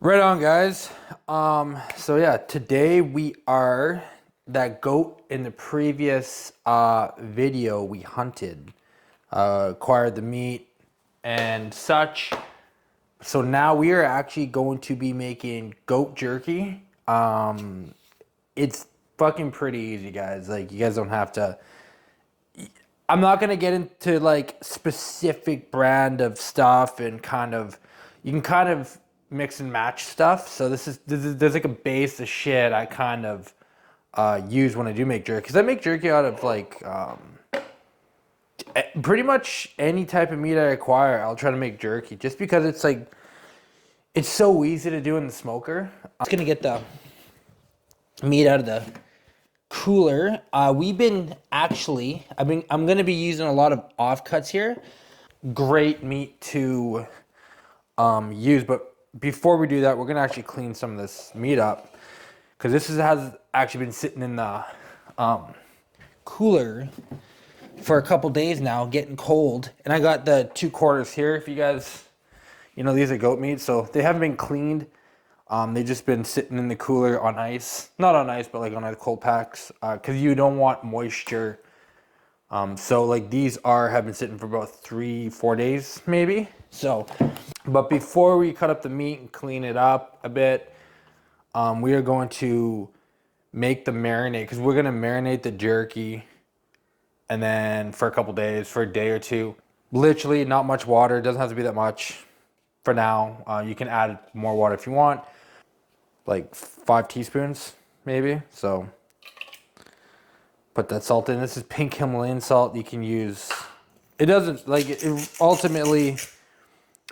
Right on, guys. So yeah, today we are that goat in the previous video we hunted, acquired the meat and such. So now we are actually going to be making goat jerky. It's fucking pretty easy, guys. Like, you guys don't have to. I'm not gonna get into like specific brand of stuff and kind of, you can kind of mix and match stuff. So this is there's like a base of shit I kind of use when I do make jerky, because I make jerky out of like pretty much any type of meat I acquire. I'll try to make jerky just because it's like it's so easy to do in the smoker. I'm just gonna get the meat out of the cooler. We've been actually, I'm gonna be using a lot of offcuts here. Great meat to use, but before we do that, we're gonna actually clean some of this meat up, because has actually been sitting in the cooler for a couple days now, getting cold. And I got the 2/4 here. If you guys, these are goat meat, so they haven't been cleaned. They've just been sitting in the cooler on ice. Not on ice, but like on cold packs, because you don't want moisture. So like these have been sitting for about 3-4 days maybe. So, but before we cut up the meat and clean it up a bit, we are going to make the marinade, because we're going to marinate the jerky and then for a couple days, for a day or two. Literally not much water. It doesn't have to be that much for now. You can add more water if you want. Like 5 teaspoons maybe. So put that salt in. This is pink Himalayan salt. You can use, it doesn't like it, ultimately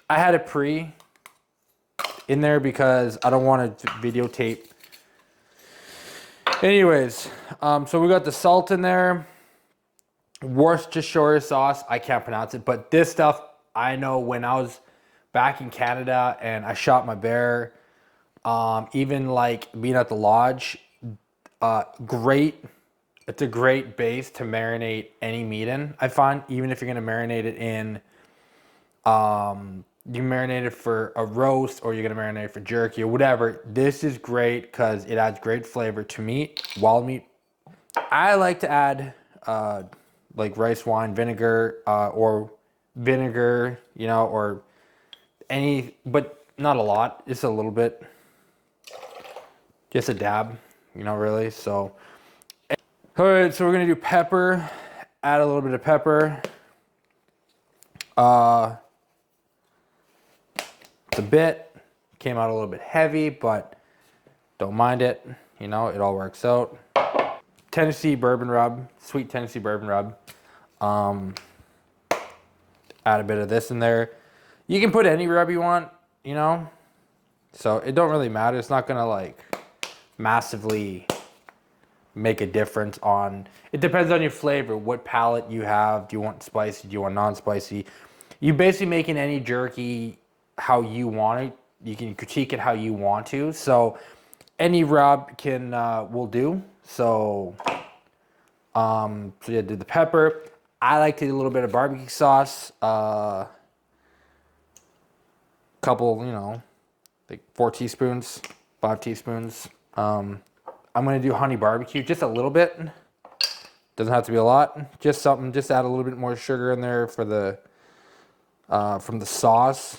I had it pre in there because I don't want to videotape. Anyways, so we got the salt in there. Worcestershire sauce, I can't pronounce it, but this stuff I know when I was back in Canada and I shot my bear, even like being at the lodge, great. It's a great base to marinate any meat in. I find, even if you're gonna marinate it in, you marinate it for a roast or you're gonna marinate it for jerky or whatever. This is great because it adds great flavor to meat, wild meat. I like to add like rice wine vinegar, or vinegar, or any, but not a lot, just a little bit, just a dab, really. So, all right, so we're gonna do pepper, add a little bit of pepper. The bit came out a little bit heavy, but don't mind it, it all works out. Tennessee bourbon rub, sweet Tennessee bourbon rub. Add a bit of this in there. You can put any rub you want, so it don't really matter. It's not gonna like massively make a difference on, it depends on your flavor, what palate you have. Do you want spicy? Do you want non-spicy? You basically making any jerky how you want it. You can critique it how you want to. So any rub can will do. So yeah, do the pepper. I like to do a little bit of barbecue sauce. Couple, like 4 teaspoons, 5 teaspoons. I'm gonna do honey barbecue, just a little bit. Doesn't have to be a lot. Just something. Just add a little bit more sugar in there for the from the sauce.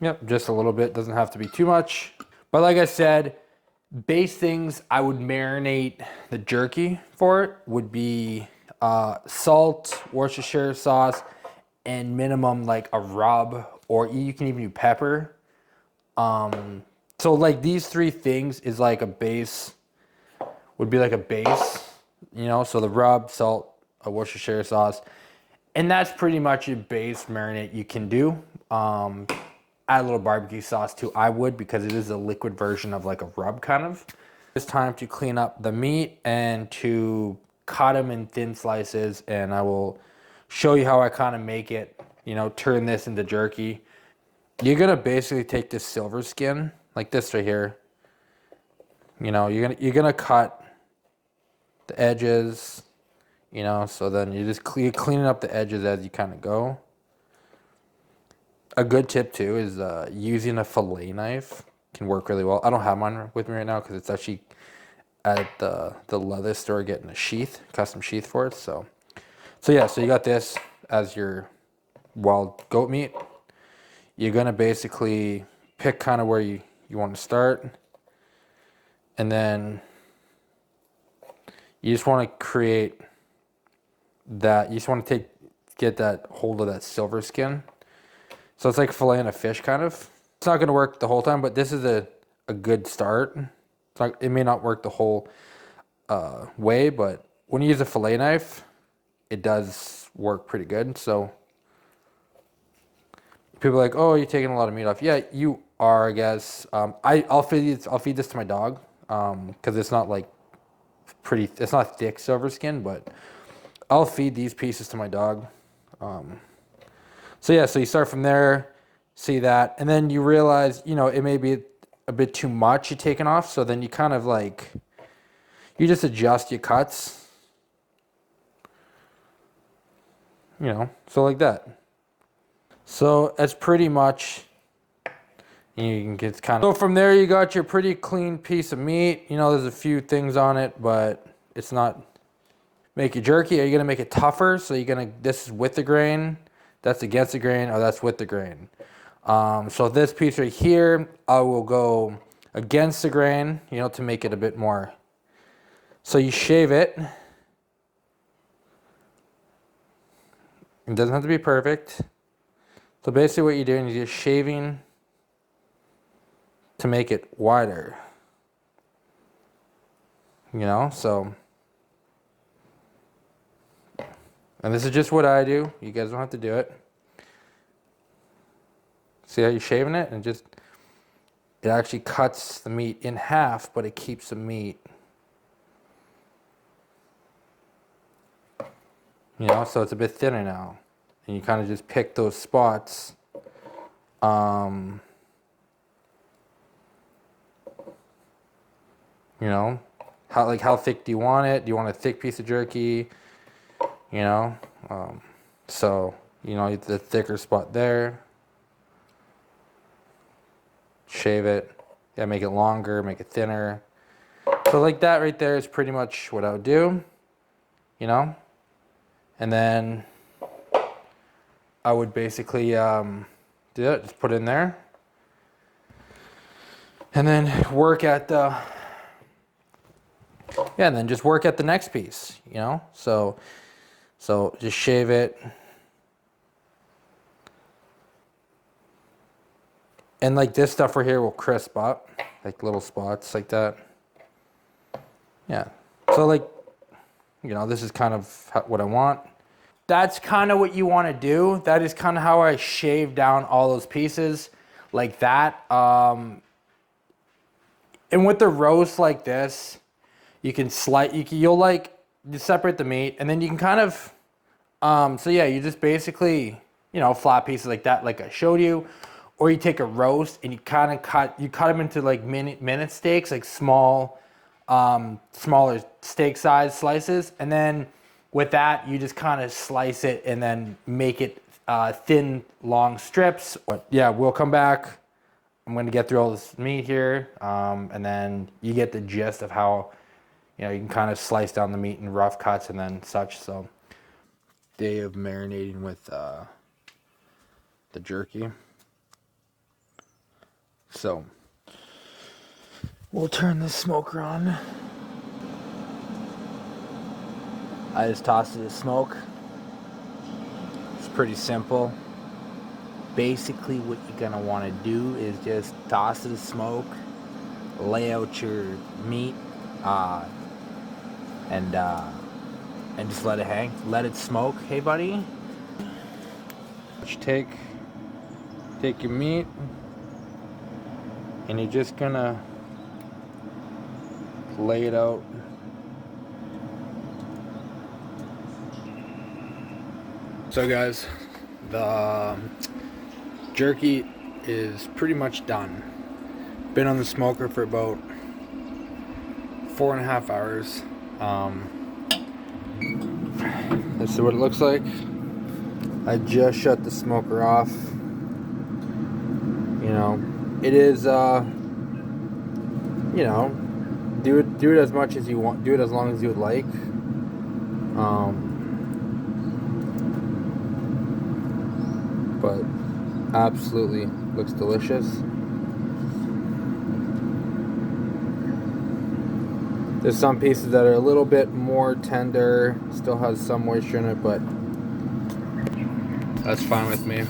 Yep, just a little bit. Doesn't have to be too much. But like I said, base things I would marinate the jerky for it would be salt, Worcestershire sauce, and minimum like a rub, or you can even do pepper. So like these 3 things is like a base, would be like a base, so the rub, salt, a Worcestershire sauce, and that's pretty much a base marinade you can do. Add a little barbecue sauce too, I would, because it is a liquid version of like a rub kind of. It's time to clean up the meat and to cut them in thin slices, and I will show you how I kind of make it, turn this into jerky. You're gonna basically take this silver skin, like this right here. You're gonna cut the edges, so then you're cleaning up the edges as you kind of go. a good tip too is using a fillet knife can work really well. I don't have mine with me right now because it's actually at the leather store getting a sheath, custom sheath for it. So yeah, so you got this as your wild goat meat. You're gonna basically pick kind of where you want to start, and then you just want to create that. You just want to get that hold of that silver skin. So it's like filleting a fish kind of. It's not gonna work the whole time, but this is a good start. It may not work the whole way, but when you use a fillet knife, it does work pretty good. So people are like, "Oh, you're taking a lot of meat off." Yeah, you are, I guess. I'll feed this to my dog because it's not like it's not thick silver skin, but I'll feed these pieces to my dog. So yeah, so you start from there, see that, and then you realize, it may be a bit too much you're taking off. So then you kind of like, you just adjust your cuts, so like that. So that's pretty much, you can get kind of, so from there you got your pretty clean piece of meat. There's a few things on it, but it's not make your jerky. Are you gonna make it tougher? So this is with the grain, that's against the grain, or that's with the grain. So this piece right here, I will go against the grain, to make it a bit more. So you shave it. It doesn't have to be perfect. So basically what you're doing is you're shaving to make it wider. So. And this is just what I do. You guys don't have to do it. See how you're shaving it? And it actually cuts the meat in half, but it keeps the meat. So it's a bit thinner now. And you kind of just pick those spots. How thick do you want it? Do you want a thick piece of jerky? So, the thicker spot there. Shave it. Yeah, make it longer, make it thinner. So like that right there is pretty much what I would do. And then I would basically do it, just put it in there. And then work at the, and then just work at the next piece, So just shave it. And like this stuff right here will crisp up, like little spots like that. Yeah. So like, this is kind of what I want. That's kind of what you want to do. That is kind of how I shave down all those pieces like that. And with the roast like this, you can you'll separate the meat, and then you can kind of, so yeah, you just basically, flat pieces like that, like I showed you, or you take a roast and you kind of cut them into like minute steaks, like small, smaller steak size slices. And then with that, you just kind of slice it and then make it thin, long strips. But yeah, we'll come back. I'm going to get through all this meat here. And then you get the gist of how, you can kind of slice down the meat in rough cuts and then such. So day of marinating with the jerky. So we'll turn the smoker on. I just tossed it to smoke. It's pretty simple. Basically what you're gonna want to do is just toss it to smoke, lay out your meat, and just let it hang, let it smoke. Hey buddy, just take your meat, and you're just gonna lay it out. So guys, the jerky is pretty much done. Been on the smoker for about 4.5 hours. This is what it looks like. I just shut the smoker off. it is, you know, do it as much as you want, do it as long as you would like. But absolutely looks delicious. There's some pieces that are a little bit more tender, still has some moisture in it, but that's fine with me.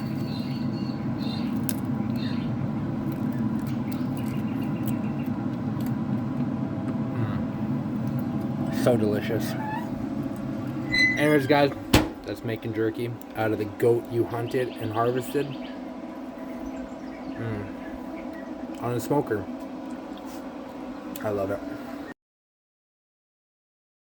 So delicious. Anyways, guys, that's making jerky out of the goat you hunted and harvested on a smoker. I love it.